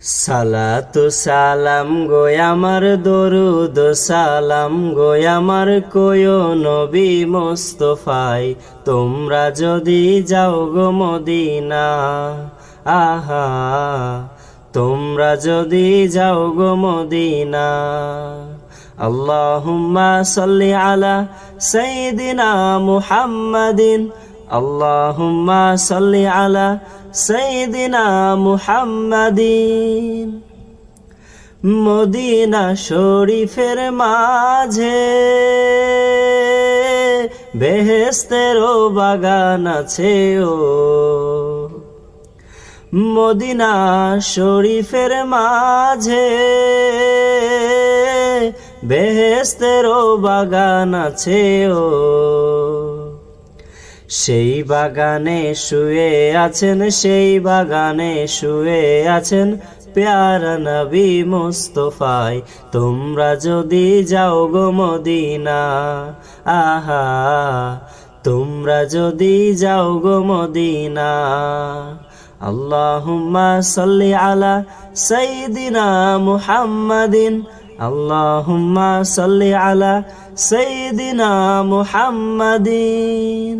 সালাতু সালাম গো আমার দরুদ সালাম গো আমার কোয় নবী মুস্তাফায় তোমরা যদি যাও গো মদিনা আহা তোমরা যদি যাও গো মদিনা আল্লাহুম্মা সাল্লি আলা সাইয়্যিদিনা মুহাম্মাদিন আল্লাহুম্মা সাল্লি আলা সাইয়্যিদিনা মুহাম্মাদিন। মদিনা শরীফের মাঝে বেহেশতেরও বাগান আছে ও মদিনা শরীফের মাঝে বেহেশতেরও বাগান আছে ও সেই বাগানে শুয়ে আছেন সেই বাগানে শুয়ে আছেন প্যারা নবী মুস্তাফায় তোমরা যদি যাও গো মদিনা আহা তোমরা যদি যাও গো মদিনা আল্লাহুম্মা সাল্লি আলা সাইয়্যিদিনা মুহাম্মাদিন আল্লাহুম্মা সাল্লি আলা সাইয়্যিদিনা মুহাম্মাদিন।